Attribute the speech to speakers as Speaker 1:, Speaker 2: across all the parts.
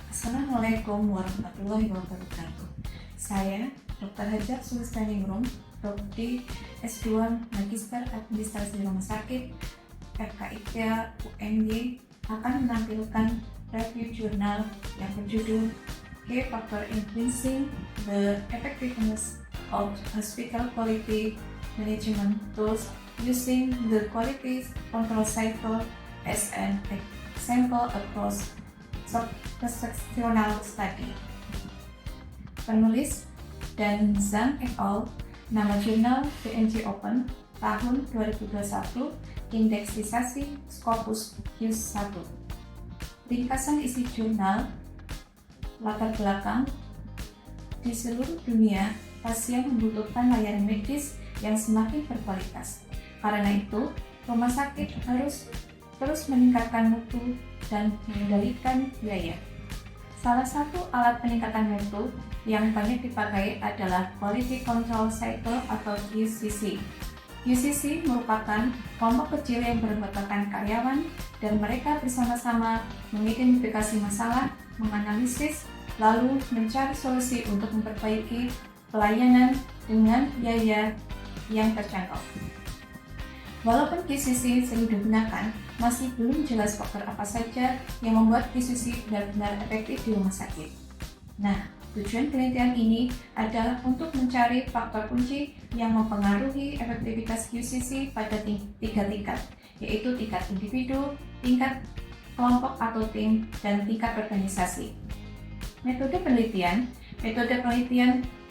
Speaker 1: Assalamualaikum warahmatullahi wabarakatuh. Saya Dr. Hajar Sulistaningrum, Prodi S2 Magister Administrasi Rumah Sakit FKIPA UNY akan menampilkan review jurnal yang berjudul Key Factor Influencing the Effectiveness of Hospital Quality Management Tools using the Quality Control Cycle as an example across cross-sectional study. Penulis dan Zhang et al. Nama jurnal PNJ Open tahun 2021, indeksisasi Scopus Q1. Ringkasan isi jurnal. Latar belakang: di seluruh dunia, pasien membutuhkan layanan medis yang semakin berkualitas. Karena itu, rumah sakit harus terus meningkatkan mutu dan mengendalikan biaya. Salah satu alat peningkatan mutu yang banyak dipakai adalah Quality Control Cycle atau QCC. QCC merupakan kelompok kecil yang beranggotakan karyawan dan mereka bersama-sama mengidentifikasi masalah, menganalisis, lalu mencari solusi untuk memperbaiki pelayanan dengan biaya yang terjangkau. Walaupun QCC sering digunakan, masih belum jelas faktor apa saja yang membuat QCC benar-benar efektif di rumah sakit. Nah, tujuan penelitian ini adalah untuk mencari faktor kunci yang mempengaruhi efektivitas QCC pada tiga tingkat, yaitu tingkat individu, tingkat kelompok atau tim, dan tingkat organisasi. Metode penelitian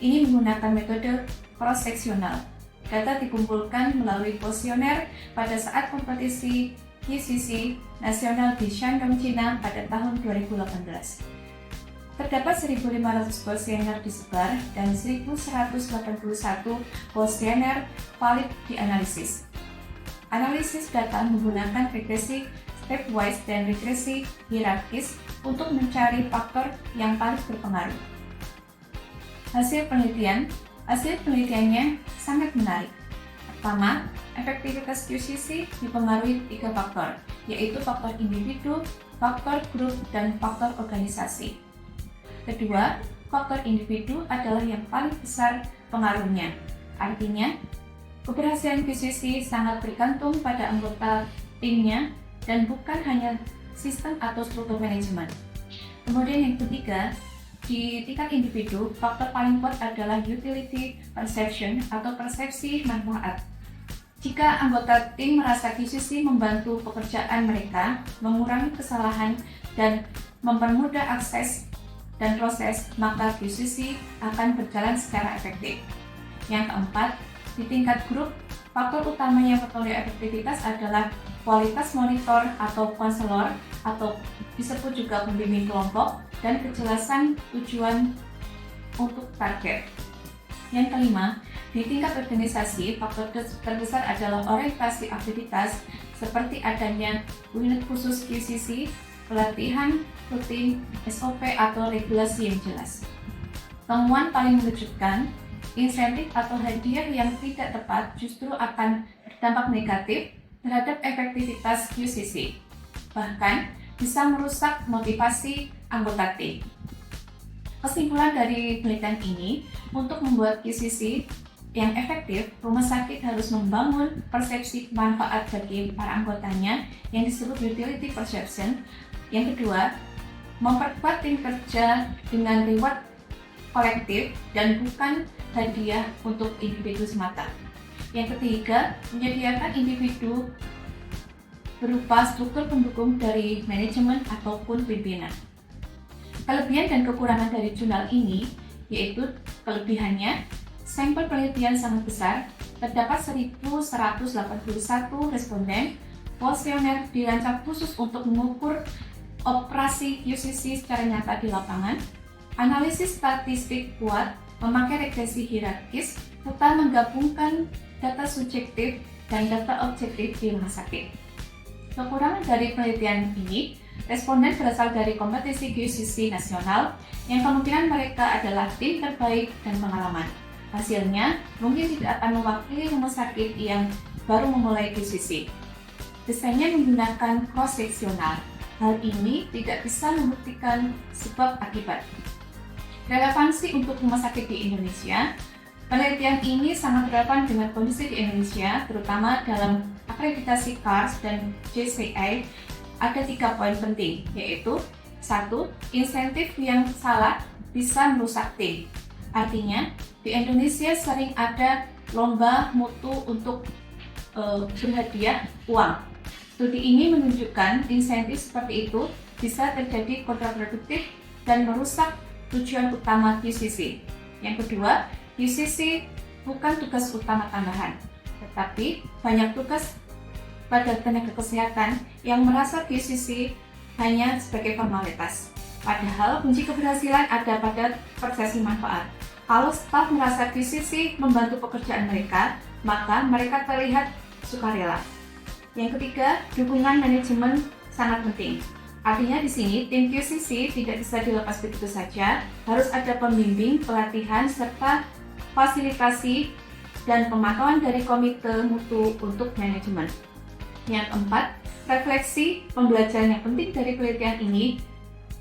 Speaker 1: ini menggunakan metode cross-seksional. Data dikumpulkan melalui kuesioner pada saat kompetisi QCC nasional di Shandong, China pada tahun 2018. Terdapat 1.500 kuesioner disebar dan 1.181 kuesioner valid dianalisis. Analisis data menggunakan regresi stepwise dan regresi hierarkis untuk mencari faktor yang paling berpengaruh. Hasil penelitiannya sangat menarik. Pertama, efektivitas QCC dipengaruhi 3 faktor, yaitu faktor individu, faktor grup, dan faktor organisasi. Kedua, faktor individu adalah yang paling besar pengaruhnya. Artinya, keberhasilan QCC sangat bergantung pada anggota timnya dan bukan hanya sistem atau struktur manajemen. Kemudian yang ketiga, di tingkat individu, faktor paling kuat adalah utility perception atau persepsi manfaat. Jika anggota tim merasa QCC membantu pekerjaan mereka, mengurangi kesalahan, dan mempermudah akses dan proses, maka QCC akan berjalan secara efektif. Yang keempat, di tingkat grup, faktor utama yang mempengaruhi efektivitas adalah kualitas monitor atau konselor atau disebut juga pembimbing kelompok dan kejelasan tujuan untuk target. Yang kelima, di tingkat organisasi, faktor terbesar adalah orientasi aktivitas seperti adanya unit khusus QCC, pelatihan rutin, SOP atau regulasi yang jelas. Temuan paling mengejutkan, insentif atau hadiah yang tidak tepat justru akan berdampak negatif terhadap efektivitas QCC. Bahkan bisa merusak motivasi anggota tim. Kesimpulan dari penelitian ini, untuk membuat QCC yang efektif, rumah sakit harus membangun persepsi manfaat bagi para anggotanya yang disebut utility perception. Yang kedua, memperkuat tim kerja dengan reward kolektif dan bukan hadiah untuk individu semata. Yang ketiga, menyediakan individu berupa struktur pendukung dari manajemen ataupun pimpinan. Kelebihan dan kekurangan dari jurnal ini, yaitu kelebihannya, sampel penelitian sangat besar, terdapat 1.181 responden, kuesioner dirancang khusus untuk mengukur operasi QCC secara nyata di lapangan, analisis statistik kuat, memakai regresi hierarkis, serta menggabungkan data subjektif dan data objektif di rumah sakit. Kekurangan dari penelitian ini, responden berasal dari kompetisi QCC nasional yang kemungkinan mereka adalah tim terbaik dan pengalaman. Hasilnya mungkin tidak akan mewakili rumah sakit yang baru memulai QCC. Desainnya menggunakan cross-seksional. Hal ini tidak bisa membuktikan sebab akibat. Relevansi untuk rumah sakit di Indonesia. Penelitian ini sangat relevan dengan kondisi di Indonesia, terutama dalam akreditasi CARS dan JCI. Ada 3 poin penting, yaitu 1. Insentif yang salah bisa merusak tim. Artinya, di Indonesia sering ada lomba mutu untuk berhadiah uang. Studi ini menunjukkan insentif seperti itu bisa terjadi kontraproduktif dan merusak tujuan utama QCC. Yang kedua, QCC bukan tugas utama tambahan, tetapi banyak tugas pada tenaga kesehatan yang merasa QCC hanya sebagai formalitas. Padahal kunci keberhasilan ada pada persepsi manfaat. Kalau staf merasa QCC membantu pekerjaan mereka, maka mereka terlihat sukarela. Yang ketiga, dukungan manajemen sangat penting. Artinya di sini tim QCC tidak bisa dilepas begitu saja, harus ada pembimbing, pelatihan, serta fasilitasi dan pemantauan dari komite mutu untuk manajemen. Yang keempat, refleksi pembelajaran yang penting dari penelitian ini.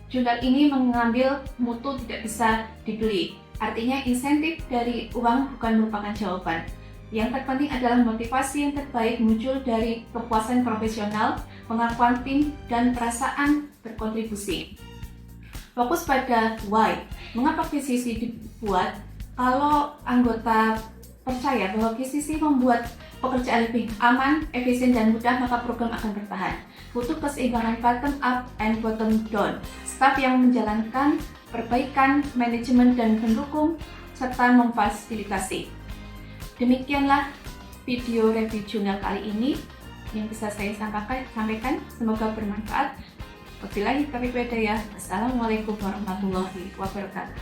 Speaker 1: Jurnal ini mengambil mutu tidak bisa dibeli. Artinya insentif dari uang bukan merupakan jawaban. Yang terpenting adalah motivasi yang terbaik muncul dari kepuasan profesional, pengakuan tim, dan perasaan berkontribusi. Fokus pada why. Mengapa QCC dibuat? Kalau anggota percaya bahwa QCC membuat pekerjaan lebih aman, efisien, dan mudah, maka program akan bertahan. Butuh keseimbangan bottom up and bottom down. Staf yang menjalankan perbaikan, manajemen, dan pendukung, serta memfasilitasi. Demikianlah video review jurnal kali ini yang bisa saya sampaikan. Semoga bermanfaat. Wabillahi taufiq wal hidayah. Assalamualaikum warahmatullahi wabarakatuh.